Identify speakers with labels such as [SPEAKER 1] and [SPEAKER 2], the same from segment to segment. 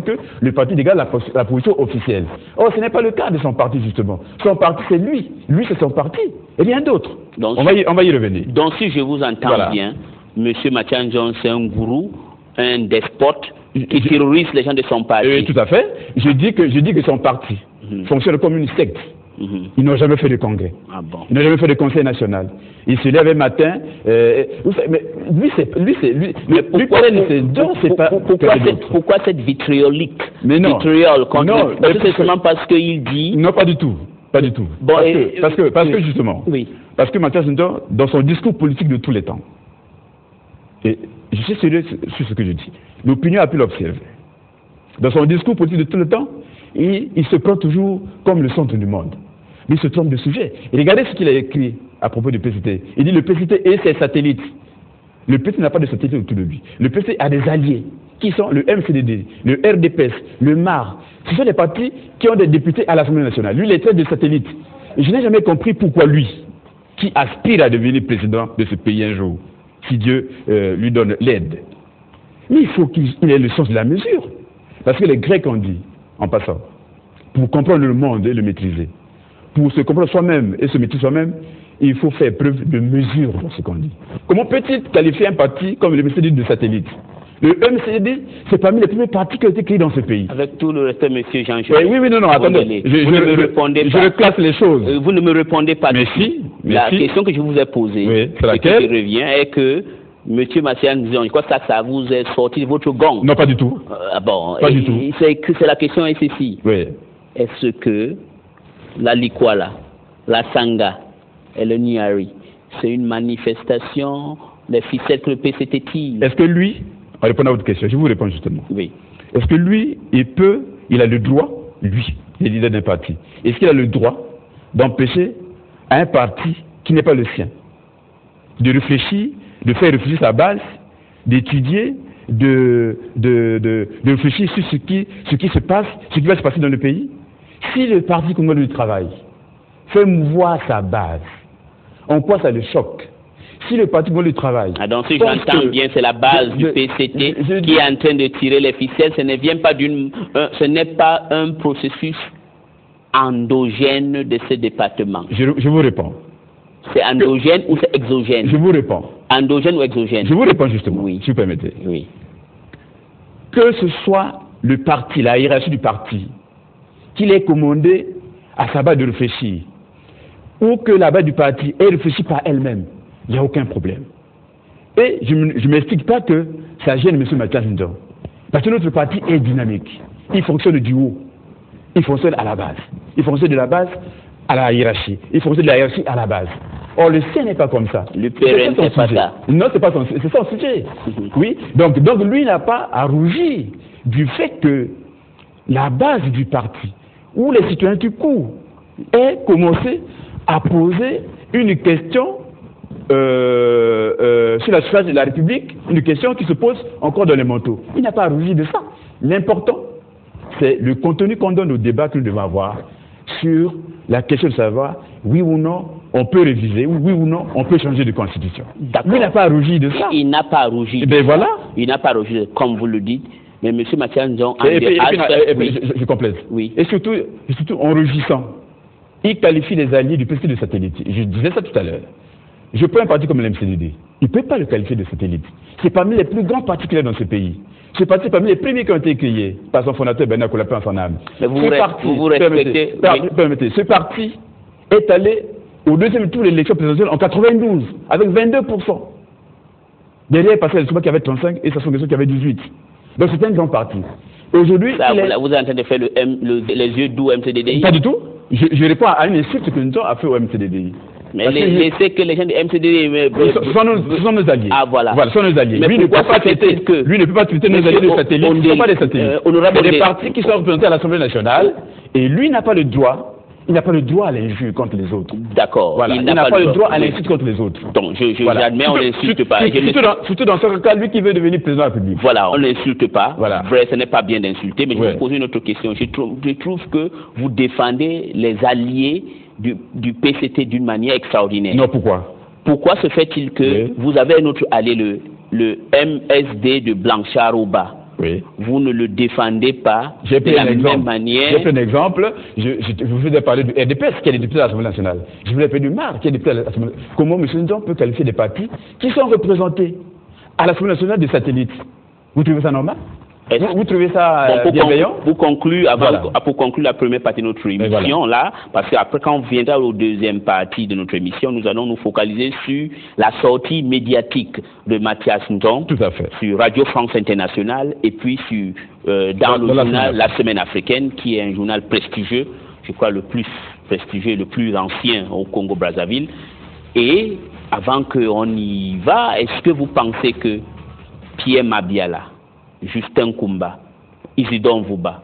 [SPEAKER 1] que le parti dégage la position officielle. Or, ce n'est pas le cas de son parti, justement. Son parti, c'est lui. Lui, c'est son parti. Et rien d'autre. On va y revenir.
[SPEAKER 2] Donc, si je vous entends bien, M. Mathias Njong, c'est un gourou, un despote qui terrorise les gens de son parti.
[SPEAKER 1] Tout à fait. Je dis que son parti fonctionne comme une secte. Ils n'ont jamais fait de congrès. Ils n'ont jamais fait de conseil national. Ils se lèvent un matin. Mais
[SPEAKER 2] pourquoi cette vitriolique?
[SPEAKER 1] Mais non.
[SPEAKER 2] Vitriol contre c'est seulement parce qu'il dit.
[SPEAKER 1] Non, pas du tout. Pas du tout.
[SPEAKER 2] Bon,
[SPEAKER 1] parce que justement. Oui. Parce que Mathias Njong, dans son discours politique de tous les temps, et je suis sérieux sur ce que je dis, l'opinion a pu l'observer. Dans son discours politique de tout le temps, il se prend toujours comme le centre du monde. Mais il se trompe de sujet. Et regardez ce qu'il a écrit à propos du PCT. Il dit le PCT et ses satellites. Le PCT n'a pas de satellite autour de lui. Le PCT a des alliés qui sont le MCDD, le RDPS, le MAR. Ce sont des partis qui ont des députés à l'Assemblée nationale. Lui, il est traite de satellites. Et je n'ai jamais compris pourquoi lui, qui aspire à devenir président de ce pays un jour, si Dieu lui donne l'aide. Mais il faut qu'il ait le sens de la mesure. Parce que les Grecs ont dit, en passant, pour comprendre le monde et le maîtriser, pour se comprendre soi-même et se maîtriser soi-même, il faut faire preuve de mesure dans ce qu'on dit. Comment peut-il qualifier un parti comme le MCD de satellite? Le MCD, c'est parmi les premiers partis qui ont été créés dans ce pays.
[SPEAKER 2] Avec tout le respect, monsieur Jean-Jacques.
[SPEAKER 1] Oui, non, attendez.
[SPEAKER 2] Vous ne me répondez pas.
[SPEAKER 1] Je reclasse les choses.
[SPEAKER 2] Vous ne me répondez pas.
[SPEAKER 1] Mais si.
[SPEAKER 2] La question que je vous ai posée,
[SPEAKER 1] c'est laquelle?
[SPEAKER 2] Qui revient, est que monsieur Mathias Njong, je crois que ça vous est sorti de votre gong.
[SPEAKER 1] Non, pas du tout.
[SPEAKER 2] Pas du tout. C'est la question est ceci.
[SPEAKER 1] Oui.
[SPEAKER 2] Est-ce que la Likwala, la Sangha et le Nyari, c'est une manifestation des ficelles que le PCT tire? Est-ce
[SPEAKER 1] que lui, en répondant à votre question, je vous réponds justement.
[SPEAKER 2] Oui.
[SPEAKER 1] Est-ce que lui, il a le droit, lui, le leader d'un parti, est-ce qu'il a le droit d'empêcher un parti qui n'est pas le sien de réfléchir, de faire réfléchir sa base, d'étudier, de réfléchir sur ce qui se passe, ce qui va se passer dans le pays? Si le parti congolais du travail fait mouvoir sa base, en quoi ça le choque? Si le parti congolais du travail...
[SPEAKER 2] donc si j'entends bien, c'est la base du PCT qui est en train de tirer les ficelles, ce n'est pas un processus endogène de ce département.
[SPEAKER 1] Je vous réponds.
[SPEAKER 2] C'est endogène ou c'est exogène?
[SPEAKER 1] Je vous réponds.
[SPEAKER 2] Endogène ou exogène?
[SPEAKER 1] Je vous réponds justement,
[SPEAKER 2] oui.
[SPEAKER 1] Si vous permettez.
[SPEAKER 2] Oui.
[SPEAKER 1] Que ce soit le parti, la hiérarchie du parti, qu'il ait commandé à sa base de réfléchir, ou que la base du parti ait réfléchi par elle-même, il n'y a aucun problème. Et je ne m'explique pas que ça gêne M. Mathias Njong. Parce que notre parti est dynamique. Il fonctionne du haut. Il fonctionne à la base. Il fonctionne de la base à la hiérarchie. Il fonctionne de la hiérarchie à la base. Or, le sien n'est pas comme ça.
[SPEAKER 2] Le PRN, c'est pas ça.
[SPEAKER 1] Non, c'est pas son sujet. Oui. Donc lui n'a pas à rougir du fait que la base du parti, ou les citoyens du coup, aient commencé à poser une question sur la surface de la République, une question qui se pose encore dans les manteaux. Il n'a pas à rougir de ça. L'important, c'est le contenu qu'on donne au débat que nous devons avoir sur la question de savoir, oui ou non, on peut réviser, ou oui ou non, on peut changer de constitution. Lui, il n'a pas à rougir de ça.
[SPEAKER 2] Il n'a pas à rougir.
[SPEAKER 1] Et bien voilà.
[SPEAKER 2] Il n'a pas à rougir, comme vous le dites. Mais M. Mathias Njong...
[SPEAKER 1] Je complète.
[SPEAKER 2] Oui.
[SPEAKER 1] Et surtout, en rougissant, il qualifie les alliés du PCT de satellite. Je disais ça tout à l'heure. Je prends un parti comme l'MCDD. Il ne peut pas le qualifier de satellite. C'est parmi les plus grands partis qu'il y a dans ce pays. Ce parti est parmi les premiers qui ont été créés par son fondateur Bernard Collapin en son âme.
[SPEAKER 2] Mais vous respectez...
[SPEAKER 1] Permettez. Ce parti est allé au deuxième tour de l'élection présidentielle en 92 avec 22%. Derrière, passé le Souba qui avait 35 et Sassou Nguesso qui avait 18. Donc c'est un grand parti. Aujourd'hui,
[SPEAKER 2] vous êtes en train de faire les yeux doux au MCDDI?
[SPEAKER 1] Pas du tout. Je réponds à une insulte que nous avons fait au MCDDI.
[SPEAKER 2] Mais laissez que les gens du MCDDI...
[SPEAKER 1] Ce sont nos alliés.
[SPEAKER 2] Ah voilà.
[SPEAKER 1] Voilà, ce sont nos alliés.
[SPEAKER 2] Mais lui ne peut pas
[SPEAKER 1] traiter nos alliés de satellites. Ce ne sont pas des satellites. C'est des partis qui sont représentés à l'Assemblée nationale et lui n'a pas le droit... Il n'a pas le droit à l'injure contre les autres.
[SPEAKER 2] D'accord.
[SPEAKER 1] Voilà. Il n'a pas le droit à l'insulte contre les autres.
[SPEAKER 2] Donc, j'admets, on n'insulte pas.
[SPEAKER 1] Surtout dans ce cas, lui qui veut devenir président de la République.
[SPEAKER 2] Voilà, on n'insulte pas.
[SPEAKER 1] Voilà.
[SPEAKER 2] Vrai, ce n'est pas bien d'insulter, mais je vais vous poser une autre question. Je trouve que vous défendez les alliés du PCT d'une manière extraordinaire.
[SPEAKER 1] Non, pourquoi?
[SPEAKER 2] Pourquoi se fait-il que vous avez un autre allié, le MSD de Blanchard Oba,
[SPEAKER 1] Oui.
[SPEAKER 2] Vous ne le défendez pas
[SPEAKER 1] de la même
[SPEAKER 2] manière.
[SPEAKER 1] J'ai pris un exemple. Je vous ai parlé du RDPS qui est député à l'Assemblée nationale. Je vous ai fait du MAR qui est député à l'Assemblée nationale. Comment M. Nzon peut qualifier des partis qui sont représentés à l'Assemblée nationale des satellites? Vous trouvez ça normal? Vous trouvez ça bienveillant?
[SPEAKER 2] Pour conclure la première partie de notre émission, là, parce qu'après, quand on viendra au deuxième partie de notre émission, nous allons nous focaliser sur la sortie médiatique de Mathias Nzon sur Radio France Internationale et puis sur dans le journal La Semaine Africaine, qui est un journal prestigieux, je crois le plus prestigieux, le plus ancien au Congo-Brazzaville. Et avant qu'on y va, est-ce que vous pensez que Pierre Mabiala, Justin Koumba, Isidore Mvouba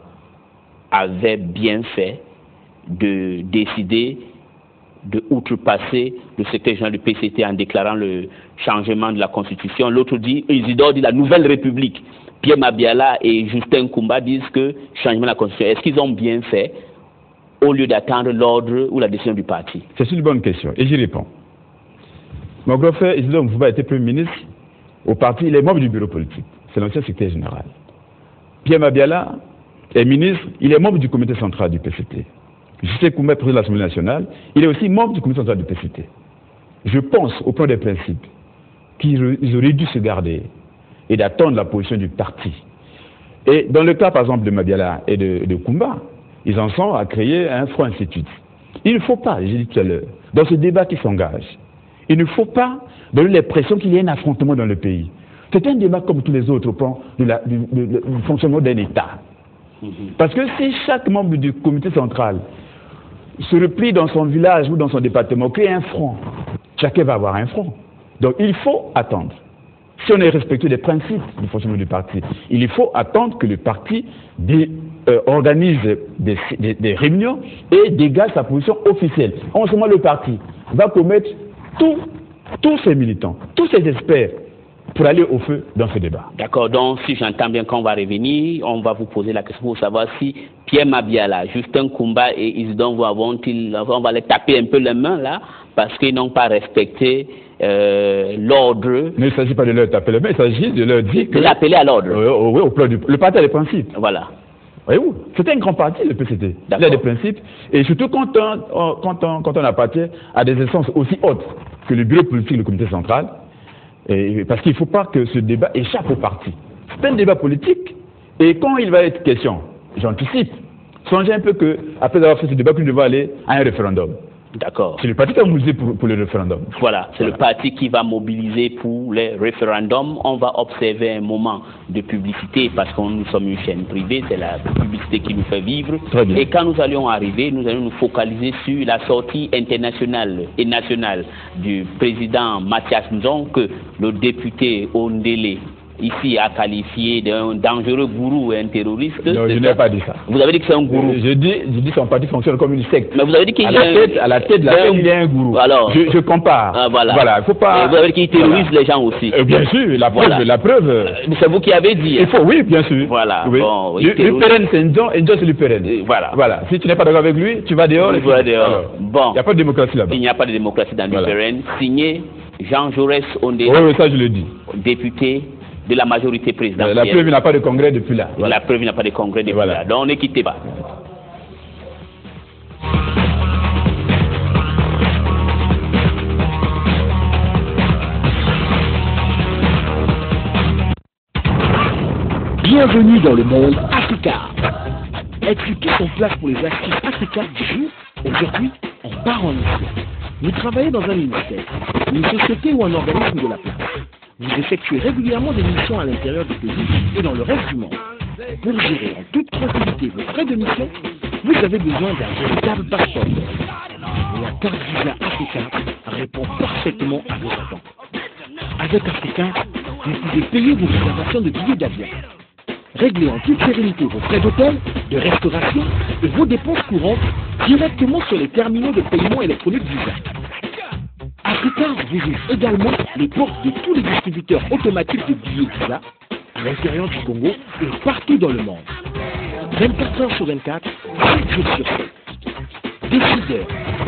[SPEAKER 2] avaient bien fait de décider de outrepasser le secrétaire général du PCT en déclarant le changement de la Constitution? L'autre dit, Isidore dit la Nouvelle République. Pierre Mabiala et Justin Koumba disent que changement de la Constitution. Est-ce qu'ils ont bien fait au lieu d'attendre l'ordre ou la décision du parti?
[SPEAKER 1] C'est une bonne question et j'y réponds. Mon grand frère Isidore Mvouba était Premier ministre au parti, il est membre du bureau politique. C'est l'ancien secrétaire général. Pierre Mabiala est ministre, il est membre du comité central du PCT. Justin Koumba est président de l'Assemblée nationale, il est aussi membre du comité central du PCT. Je pense, au plan des principes, qu'ils auraient dû se garder et d'attendre la position du parti. Et dans le cas, par exemple, de Mabiala et de Koumba, ils en sont à créer un front institut. Il ne faut pas, j'ai dit tout à l'heure, dans ce débat qui s'engage, il ne faut pas donner l'impression qu'il y a un affrontement dans le pays. C'est un débat comme tous les autres au plan du fonctionnement d'un État. Parce que si chaque membre du comité central se replie dans son village ou dans son département, crée un front, chacun va avoir un front. Donc il faut attendre. Si on est respectueux des principes du fonctionnement du parti, il faut attendre que le parti organise des réunions et dégage sa position officielle. En ce moment, le parti va commettre tous ses militants, tous ses experts, pour aller au feu dans ce débat.
[SPEAKER 2] D'accord, donc si j'entends bien qu'on va revenir, on va vous poser la question pour savoir si Pierre Mabiala, Justin Koumba et Isidore on va les taper un peu les mains là, parce qu'ils n'ont pas respecté l'ordre.
[SPEAKER 1] Mais il ne s'agit pas de leur taper les mains, il s'agit de leur dire que...
[SPEAKER 2] De l'appeler à l'ordre.
[SPEAKER 1] Oui, au plan le parti a des principes.
[SPEAKER 2] Voilà.
[SPEAKER 1] Voyez-vous, c'était un grand parti, le PCT. Il a des principes, et surtout quand on appartient à des instances aussi hautes que le bureau politique, le comité central, parce qu'il ne faut pas que ce débat échappe au parti. C'est un débat politique. Et quand il va être question, j'anticipe, songez un peu qu'après avoir fait ce débat, nous devons aller à un référendum.
[SPEAKER 2] D'accord.
[SPEAKER 1] C'est le parti qui a mobilisé pour le référendum.
[SPEAKER 2] Voilà, c'est le parti qui va mobiliser pour les référendums. On va observer un moment de publicité parce que nous sommes une chaîne privée, c'est la publicité qui nous fait vivre.
[SPEAKER 1] Très bien.
[SPEAKER 2] Et quand nous allons arriver, nous allons nous focaliser sur la sortie internationale et nationale du président Mathias Nzon que le député Ondele ici a qualifié d'un dangereux gourou et un terroriste.
[SPEAKER 1] Non, je n'ai pas dit ça.
[SPEAKER 2] Vous avez dit que c'est un gourou.
[SPEAKER 1] Je dis son parti fonctionne comme une secte.
[SPEAKER 2] Mais vous avez dit qu'il
[SPEAKER 1] à la tête de la secte, il y a un gourou.
[SPEAKER 2] Alors,
[SPEAKER 1] je compare.
[SPEAKER 2] Voilà.
[SPEAKER 1] Faut pas.
[SPEAKER 2] Vous avez dit qu'il terrorise les gens aussi.
[SPEAKER 1] Bien sûr, la preuve.
[SPEAKER 2] C'est vous qui avez dit.
[SPEAKER 1] Il faut, oui, bien sûr.
[SPEAKER 2] Voilà.
[SPEAKER 1] Oui.
[SPEAKER 2] Bon,
[SPEAKER 1] L'UPRN, c'est Nzon, et Nzon, c'est l'UPRN.
[SPEAKER 2] Voilà.
[SPEAKER 1] Si tu n'es pas d'accord avec lui, tu vas dehors.
[SPEAKER 2] Bon.
[SPEAKER 1] Il n'y a pas de démocratie là-bas.
[SPEAKER 2] Il n'y a pas de démocratie dans l'UPRN. Signé Jean Jaurès Ondele.
[SPEAKER 1] Oui, ça je le dis.
[SPEAKER 2] Député de la majorité présidentielle.
[SPEAKER 1] La preuve, il n'a pas de congrès depuis là.
[SPEAKER 2] La preuve, il n'a pas de congrès depuis là. Donc, on ne quitte pas.
[SPEAKER 3] Bienvenue dans le monde Africa. Expliquer son place pour les actifs africains du jour. Aujourd'hui, on part en mission. Vous travaillez dans un ministère, une société ou un organisme de la place. Vous effectuez régulièrement des missions à l'intérieur du pays et dans le reste du monde. Pour gérer en toute tranquillité vos frais de mission, vous avez besoin d'un véritable passeport. La carte Visa Africa répond parfaitement à vos attentes. Avec Africa, vous pouvez payer vos réservations de billets d'avion, régler en toute sérénité vos frais d'hôtel, de restauration et vos dépenses courantes directement sur les terminaux de paiement électronique Visa. Africa vous ouvre également les portes de tous les distributeurs automatiques de billets Visa à l'intérieur du Congo et partout dans le monde. 24 heures sur 24, 7 jours sur 7. Décideurs,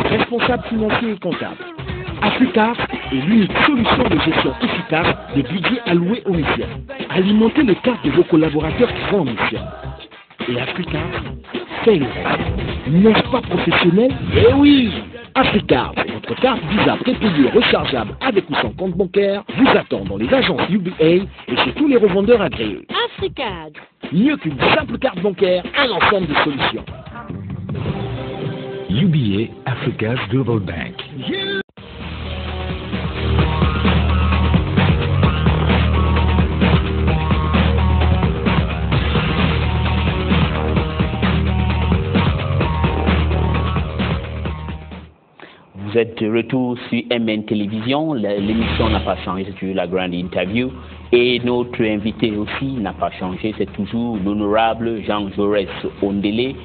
[SPEAKER 3] responsables financiers et comptables. Africa est l'unique solution de gestion efficace des budgets alloués aux missions. Alimentez le cadre de vos collaborateurs qui vont en mission. Et Africa, c'est le reste. N'est-ce pas professionnel? Eh oui! Africa, votre carte Visa prépayée rechargeable avec ou sans compte bancaire, vous attend dans les agences UBA et chez tous les revendeurs agréés.
[SPEAKER 4] Africard.
[SPEAKER 3] Mieux qu'une simple carte bancaire, un ensemble de solutions.
[SPEAKER 5] UBA, Africa's Global Bank.
[SPEAKER 2] Vous êtes de retour sur MN Télévision, l'émission n'a pas changé, c'est toujours la grande interview. Et notre invité aussi n'a pas changé, c'est toujours l'honorable Jean Jaurès Ondélé,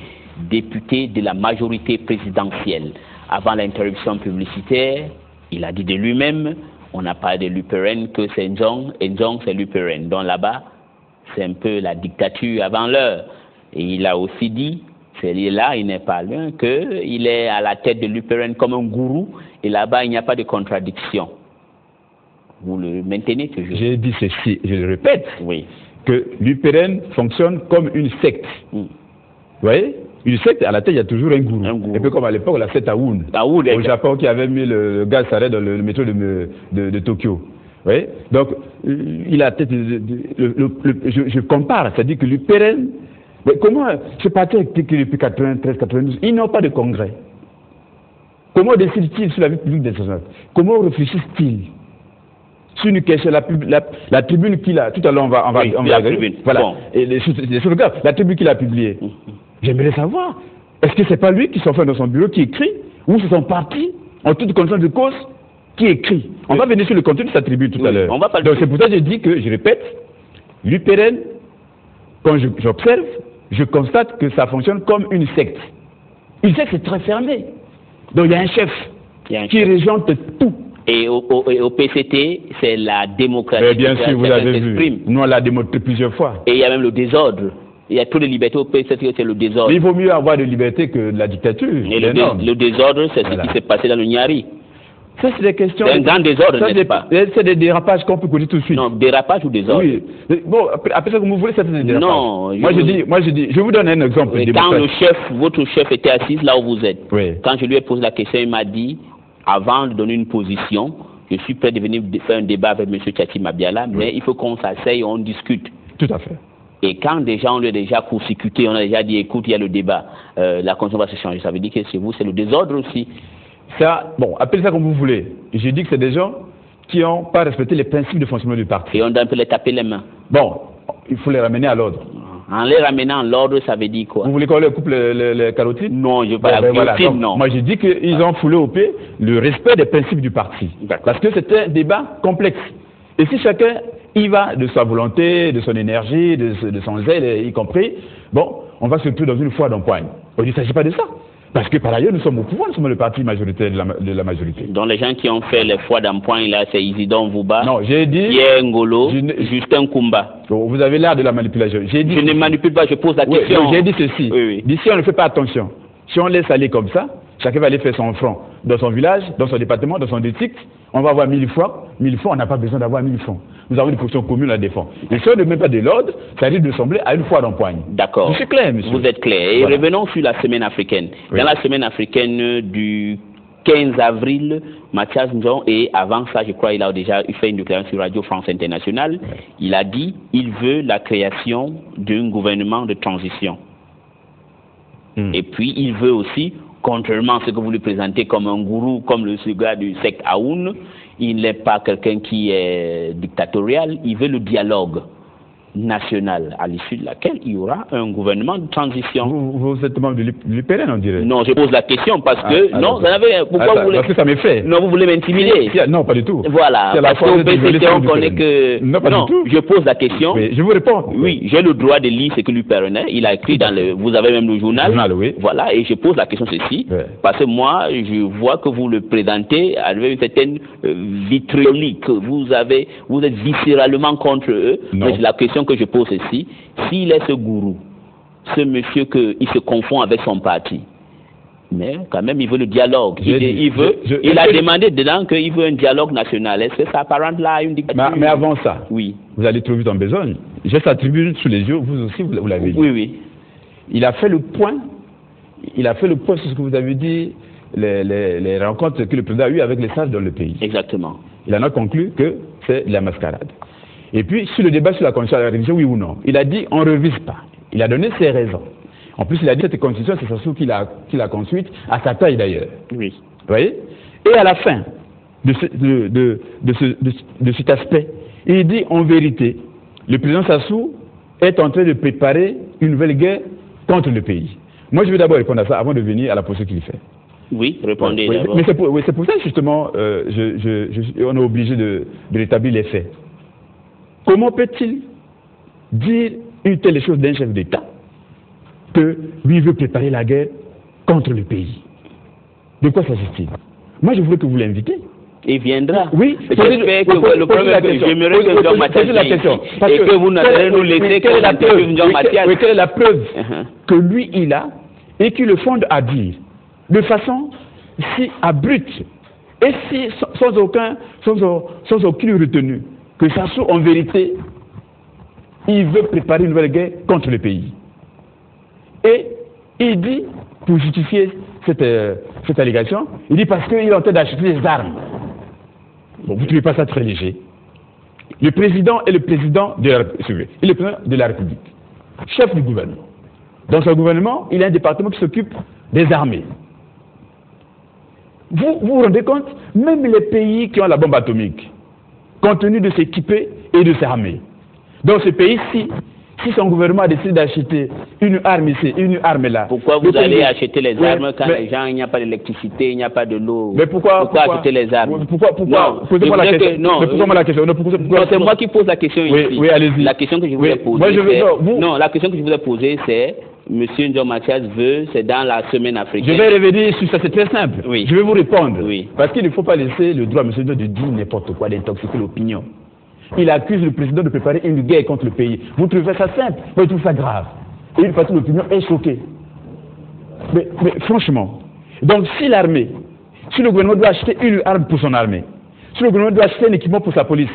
[SPEAKER 2] député de la majorité présidentielle. Avant l'interruption publicitaire, il a dit de lui-même, on n'a pas de l'UPRN que c'est Ndjong, et Ndjong c'est l'UPRN. Donc là-bas, c'est un peu la dictature avant l'heure. Et il a aussi dit, c'est là, il n'est pas loin, qu'il est à la tête de l'UPRN comme un gourou, et là-bas, il n'y a pas de contradiction. Vous le maintenez toujours?
[SPEAKER 1] J'ai dit ceci, je le répète,
[SPEAKER 2] oui,
[SPEAKER 1] que l'UPRN fonctionne comme une secte. Vous voyez? Une secte, à la tête, il y a toujours un gourou. Un peu comme à l'époque, la secte Aoun. Au Japon, qui avait mis le gaz s'arrête dans le métro de Tokyo. Vous voyez? Donc, il a tête je compare, c'est-à-dire que l'UPRN, mais comment ce parti est depuis 93-92, ils n'ont pas de congrès. Comment décident-ils sur la vie publique des nationales? Comment réfléchissent-ils sur une question, la tribune qu'il a, tout à l'heure on va voilà, bon. Et les sauvegardes, la tribune qu'il a publiée. J'aimerais savoir, est-ce que c'est pas lui qui s'enferme dans son bureau qui écrit, ou c'est son parti, en toute connaissance de cause, qui écrit? On va venir sur le contenu de sa tribune tout à l'heure. Donc c'est pour ça que je dis que, je répète, l'UPRN, quand j'observe, je constate que ça fonctionne comme une secte. Une secte, c'est très fermé. Donc il y a un chef qui régente tout.
[SPEAKER 2] Et au PCT, c'est la démocratie.
[SPEAKER 1] Mais bien sûr, vous avez vu. Nous, on l'a démontré plusieurs fois.
[SPEAKER 2] Et il y a même le désordre. Il y a trop de liberté au PCT, c'est le désordre.
[SPEAKER 1] Mais il vaut mieux avoir de liberté que de la dictature.
[SPEAKER 2] Et le désordre, c'est ce qui s'est passé dans le Niari.
[SPEAKER 1] Ça, c'est des questions.
[SPEAKER 2] C'est un grand désordre, n'est-ce pas?
[SPEAKER 1] C'est des dérapages qu'on peut connaître tout de suite.
[SPEAKER 2] Non, dérapage ou désordre?
[SPEAKER 1] Oui. Bon, après ça, comme vous voulez, ça, c'est des dérapages.
[SPEAKER 2] Non.
[SPEAKER 1] Moi, je dis, je vous donne un exemple.
[SPEAKER 2] Quand votre chef était assis là où vous êtes, quand je lui ai posé la question, il m'a dit, avant de donner une position, je suis prêt de venir faire un débat avec M. Tchati Mabiala, mais il faut qu'on s'asseye et on discute.
[SPEAKER 1] Tout à fait.
[SPEAKER 2] Et quand déjà on lui a déjà court-circuité, on a déjà dit, écoute, il y a le débat, la condition va se changer. Ça veut dire que chez vous, c'est le désordre aussi.
[SPEAKER 1] Ça, bon, appelez ça comme vous voulez. J'ai dit que c'est des gens qui n'ont pas respecté les principes de fonctionnement du parti.
[SPEAKER 2] Et on doit un peu les taper les mains.
[SPEAKER 1] Bon, il faut les ramener à l'ordre.
[SPEAKER 2] En les ramenant à l'ordre, ça veut dire quoi?
[SPEAKER 1] Vous voulez qu'on leur coupe les carotides?
[SPEAKER 2] Non, je ne veux pas la carotide, non.
[SPEAKER 1] Moi, j'ai dit qu'ils ont foulé au pied le respect des principes du parti. Parce que c'est un débat complexe. Et si chacun y va de sa volonté, de son énergie, de son zèle, y compris, bon, on va se retrouver dans une foire d'empoigne. Il ne s'agit pas de ça. Parce que par ailleurs, nous sommes au pouvoir, nous sommes le parti majoritaire de la majorité.
[SPEAKER 2] Donc les gens qui ont fait les foires d'empoigne, là, c'est Isidore Mvouba,
[SPEAKER 1] non, j'ai dit,
[SPEAKER 2] Pierre Ngolo, Justin Koumba.
[SPEAKER 1] Vous avez l'air de la manipulation.
[SPEAKER 2] Je ne manipule pas, je pose la question.
[SPEAKER 1] J'ai dit ceci. D'ici, on ne fait pas attention. Si on laisse aller comme ça, chacun va aller faire son front dans son village, dans son département, dans son district. On va avoir 1000 francs. 1000 francs, on n'a pas besoin d'avoir 1000 francs. Nous avons une position commune à défendre. Et si on ne met pas de l'ordre, ça risque de ressembler à une foire d'empoigne. D'accord. C'est clair, monsieur.
[SPEAKER 2] Vous êtes clair. Et revenons sur la semaine africaine. Dans la semaine africaine du 15 avril, Mathias Ndjong, et avant ça, je crois, il a déjà fait une déclaration sur Radio France Internationale. Il a dit qu'il veut la création d'un gouvernement de transition. Et puis, il veut aussi, contrairement à ce que vous lui présentez comme un gourou, comme le gars du secte Aoun, il n'est pas quelqu'un qui est dictatorial, il veut le dialogue national, à l'issue de laquelle il y aura un gouvernement de transition.
[SPEAKER 1] Vous êtes membre de l'UPRN, on dirait?
[SPEAKER 2] Non, je pose la question parce que, non, ça n'avait, pourquoi vous voulez...
[SPEAKER 1] Parce que ça m'effraie.
[SPEAKER 2] Non, vous voulez m'intimider?
[SPEAKER 1] Non, pas du tout.
[SPEAKER 2] Voilà, parce qu'au PCT, on connaît que...
[SPEAKER 1] Non, pas du tout.
[SPEAKER 2] Je pose la question.
[SPEAKER 1] Mais je vous réponds.
[SPEAKER 2] Oui, j'ai le droit de lire ce que l'UPRN est. Il a écrit dans le... Vous avez même le journal.
[SPEAKER 1] Oui.
[SPEAKER 2] Voilà, et je pose la question ceci, parce que moi, je vois que vous le présentez avec une certaine vitriolique. Vous êtes viscéralement contre eux.
[SPEAKER 1] Non.
[SPEAKER 2] Mais la question que je pose ici, s'il est ce gourou, ce monsieur qu'il se confond avec son parti, mais quand même il veut le dialogue. Il a demandé dedans qu'il veut un dialogue national. Est-ce que ça apparente là à une dictature?
[SPEAKER 1] Mais avant ça,
[SPEAKER 2] oui.
[SPEAKER 1] vous allez trop vite en besogne. J'ai sa tribune sous les yeux, vous aussi, vous l'avez dit.
[SPEAKER 2] Oui, oui.
[SPEAKER 1] Il a fait le point sur ce que vous avez dit, les rencontres que le président a eues avec les sages dans le pays.
[SPEAKER 2] Exactement.
[SPEAKER 1] Il en a conclu que c'est de la mascarade. Et puis, sur le débat sur la constitution de la religion, oui ou non, il a dit on ne revise pas. Il a donné ses raisons. En plus, il a dit que cette constitution, c'est Sassou qui l'a construite, à sa taille d'ailleurs.
[SPEAKER 2] Oui.
[SPEAKER 1] Vous voyez? Et à la fin de cet aspect, il dit en vérité, le président Sassou est en train de préparer une nouvelle guerre contre le pays. Moi, je vais d'abord répondre à ça avant de venir à la position qu'il fait.
[SPEAKER 2] Oui, répondez d'abord.
[SPEAKER 1] Mais c'est pour ça, justement, on est obligé de rétablir les faits. Comment peut-il dire une telle chose d'un chef d'État que lui veut préparer la guerre contre le pays? De quoi s'agit-il? Moi, je voudrais que vous l'invitez.
[SPEAKER 2] Il viendra.
[SPEAKER 1] Oui,
[SPEAKER 2] j'espère que le problème est que j'aimerais que Jean Mathias vienne ici et que vous n'allez nous laisser que Jean Mathias.
[SPEAKER 1] Quelle est la preuve que lui, il a et qu'il le fonde à dire de façon si abrupte et si sans aucune retenue que Sassou, en vérité, il veut préparer une nouvelle guerre contre le pays. Et il dit, pour justifier cette allégation, il dit parce qu'il est en train d'acheter des armes. Bon, vous ne trouvez pas ça très léger? Le président est le président de la République, chef du gouvernement. Dans son gouvernement, il y a un département qui s'occupe des armées. Vous vous rendez compte? Même les pays qui ont la bombe atomique continuent de s'équiper et de s'armer. Dans ce pays-ci, si son gouvernement a décidé d'acheter une arme ici, une arme là.
[SPEAKER 2] Pourquoi vous allez acheter les armes quand les gens, il n'y a pas d'électricité, il n'y a pas de l'eau?
[SPEAKER 1] Mais pourquoi
[SPEAKER 2] acheter les armes?
[SPEAKER 1] Posez-moi la question. Posez-moi la question.
[SPEAKER 2] C'est moi qui pose la question ici.
[SPEAKER 1] Oui, allez-y.
[SPEAKER 2] La question que je voulais poser. La question que je voulais poser, c'est Monsieur Jean Mathias veut, c'est dans la semaine africaine.
[SPEAKER 1] Je vais revenir sur ça, c'est très simple.
[SPEAKER 2] Oui.
[SPEAKER 1] Je vais vous répondre.
[SPEAKER 2] Oui.
[SPEAKER 1] Parce qu'il ne faut pas laisser le droit à M. de dire n'importe quoi, d'intoxiquer l'opinion. Il accuse le président de préparer une guerre contre le pays. Vous trouvez ça simple, vous trouvez ça grave. Et une partie de l'opinion est choquée. Mais franchement, donc si l'armée, si le gouvernement doit acheter une arme pour son armée, si le gouvernement doit acheter un équipement pour sa police,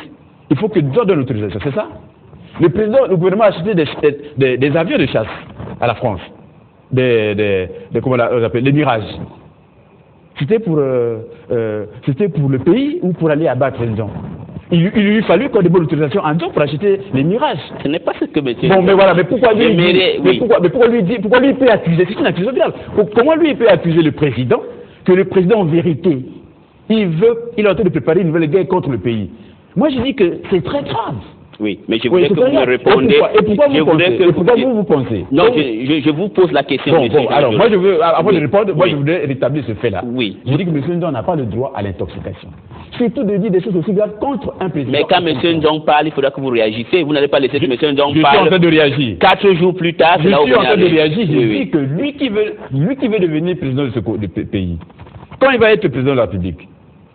[SPEAKER 1] il faut que Dieu donne l'autorisation, c'est ça? Le gouvernement a acheté des avions de chasse à la France, comment on appelle, les Mirages. C'était pour le pays ou pour aller abattre les gens? Il lui fallu qu'on déborde l'autorisation en temps pour acheter les Mirages.
[SPEAKER 2] Ce n'est pas ce que monsieur.
[SPEAKER 1] Bon, mais voilà, mais pourquoi lui peut accuser? C'est une accusation grave. Comment lui peut accuser le président que le président en vérité, il est en train de préparer une nouvelle guerre contre le pays? Moi je dis que c'est très grave.
[SPEAKER 2] Oui, mais je voudrais que vous me répondiez.
[SPEAKER 1] Et pourquoi vous pensez?
[SPEAKER 2] Non, je vous pose la question.
[SPEAKER 1] Bon, alors, moi, avant de répondre, moi, je voudrais rétablir ce fait-là.
[SPEAKER 2] Oui.
[SPEAKER 1] Je dis que M. Ndong n'a pas le droit à l'intoxication. Surtout de dire des choses aussi graves contre un président.
[SPEAKER 2] Mais quand M. Ndong parle, il faudra que vous réagissez. Vous n'allez pas laisser que M. Ndong parle.
[SPEAKER 1] Je suis en train de réagir.
[SPEAKER 2] 4 jours plus tard,
[SPEAKER 1] je suis en train de réagir. Je dis que lui qui veut devenir président de ce pays, quand il va être président de la République,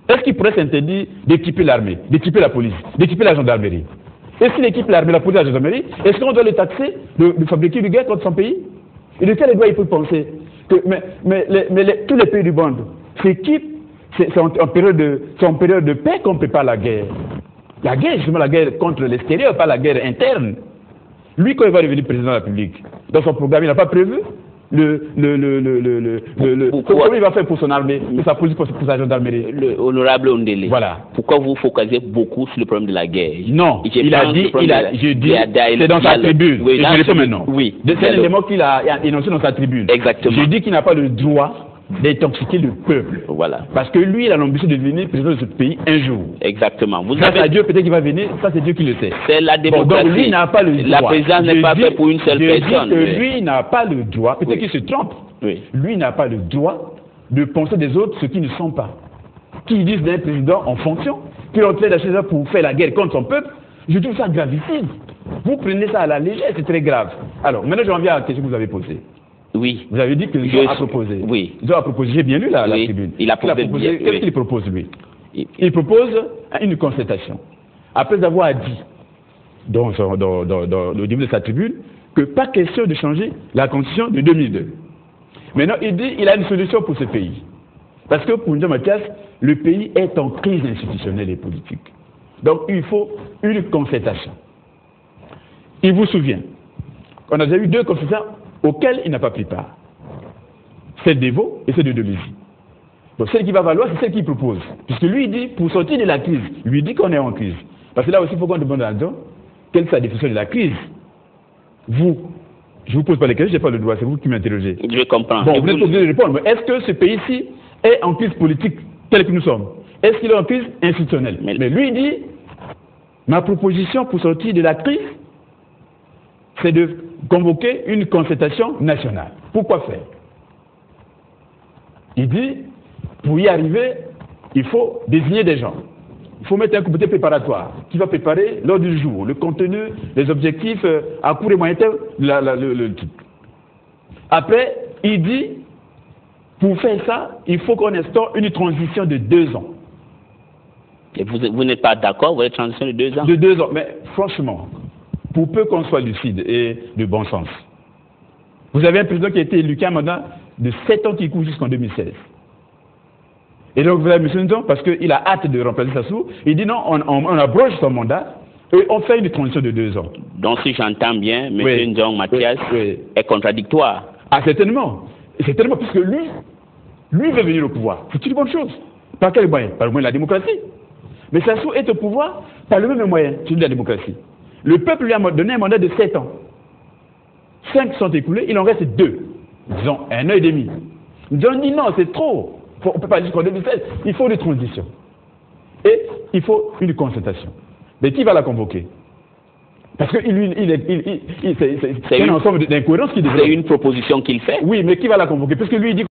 [SPEAKER 1] est-ce qu'il pourrait s'interdire d'équiper l'armée, d'équiper la police, d'équiper la gendarmerie? Et s'il équipe l'armée, la police, la gendarmerie, est-ce qu'on doit le taxer de fabriquer du guerre contre son pays? Et de quel droit il peut penser que, tous les pays du monde s'équipent, c'est en période de paix qu'on prépare la guerre. La guerre, justement, la guerre contre l'extérieur, pas la guerre interne. Lui, quand il va devenir président de la République, dans son programme, il n'a pas prévu comment il va faire pour son armée, pour sa police, pour sa gendarmerie?
[SPEAKER 2] Honorable Ondele.
[SPEAKER 1] Voilà.
[SPEAKER 2] Pourquoi vous focalisez beaucoup sur le problème de la guerre?
[SPEAKER 1] Non, il a dit, c'est dans sa tribune.
[SPEAKER 2] Oui,
[SPEAKER 1] je réponds maintenant.
[SPEAKER 2] Oui.
[SPEAKER 1] C'est l'élément qu'il a énoncé dans sa tribune.
[SPEAKER 2] Exactement.
[SPEAKER 1] Je dis qu'il n'a pas le droit d'intoxiquer le peuple.
[SPEAKER 2] Voilà. Parce
[SPEAKER 1] que lui, il a l'ambition de devenir président de ce pays un jour.
[SPEAKER 2] Exactement.
[SPEAKER 1] C'est Dieu peut-être qu'il va venir, ça c'est Dieu qui le sait.
[SPEAKER 2] C'est la démocratie.
[SPEAKER 1] Donc lui n'a pas le droit.
[SPEAKER 2] La présidence n'est pas faite pour une seule personne.
[SPEAKER 1] Lui n'a pas le droit, peut-être qu'il se trompe.
[SPEAKER 2] Oui.
[SPEAKER 1] Lui n'a pas le droit de penser des autres ce qui ne sont pas. Qui disent d'un président en fonction, qui est en train d'acheter ça pour faire la guerre contre son peuple. Je trouve ça gravissime. Vous prenez ça à la légère, c'est très grave. Alors, maintenant je reviens à la question que vous avez posée.
[SPEAKER 2] Oui.
[SPEAKER 1] Vous avez dit que Jean a proposé.
[SPEAKER 2] Oui.
[SPEAKER 1] Jean a proposé, j'ai bien lu la tribune.
[SPEAKER 2] Il a proposé.
[SPEAKER 1] Qu'est-ce qu'il propose, lui? Il propose une concertation. Après avoir dit, dans le début de sa tribune, que pas question de changer la constitution de 2002. Maintenant, il dit qu'il a une solution pour ce pays. Parce que pour Jean Mathias, le pays est en crise institutionnelle et politique. Donc, il faut une concertation. il vous souvient, on a déjà eu 2 constitutions auxquelles il n'a pas pris part. Celle d'Evo et celle de Deleuze. Donc celle qui va valoir, c'est celle qu'il propose. Puisque lui, il dit, pour sortir de la crise, lui dit qu'on est en crise. Parce que là aussi, il faut qu'on demande à Adam, quelle est sa définition de la crise? Vous, je ne vous pose pas les questions, je n'ai pas le droit, c'est vous qui m'interrogez.
[SPEAKER 2] Je comprends.
[SPEAKER 1] Bon, vous n'êtes pas obligé de répondre, mais est-ce que ce pays-ci est en crise politique telle que nous sommes? Est-ce qu'il est en crise institutionnelle? Mais lui, il dit, ma proposition pour sortir de la crise, c'est de convoquer une concertation nationale. Pourquoi faire? Il dit, pour y arriver, il faut désigner des gens. Il faut mettre un comité préparatoire qui va préparer l'ordre du jour, le contenu, les objectifs à court et moyen terme, le truc. Après, il dit, pour faire ça, il faut qu'on instaure une transition de 2 ans.
[SPEAKER 2] Et vous n'êtes pas d'accord, vous voulez une transition de 2 ans?
[SPEAKER 1] De 2 ans, mais franchement, pour peu qu'on soit lucide et de bon sens, vous avez un président qui a été élu qui a un mandat de 7 ans qui court jusqu'en 2016. Et donc vous avez M. Ndong, parce qu'il a hâte de remplacer Sassou, il dit non, on abroge son mandat et on fait une transition de 2 ans.
[SPEAKER 2] Donc si j'entends bien, M. Ndong Mathias est contradictoire.
[SPEAKER 1] Ah certainement. Certainement, puisque lui veut venir au pouvoir. C'est une bonne chose. Par quel moyen? Par le moyen de la démocratie. Mais Sassou est au pouvoir par le même moyen, celui de la démocratie. Le peuple lui a donné un mandat de 7 ans. 5 sont écoulés, il en reste 2. Disons, 1 an et demi. Ndong dit non, c'est trop. On ne peut pas jusqu'en 2016. Il faut une transition. Et il faut une concertation. Mais qui va la convoquer? Parce que c'est un ensemble d'incohérences qui développe.
[SPEAKER 2] C'est une proposition qu'il fait.
[SPEAKER 1] Oui, mais qui va la convoquer? Parce que lui, il dit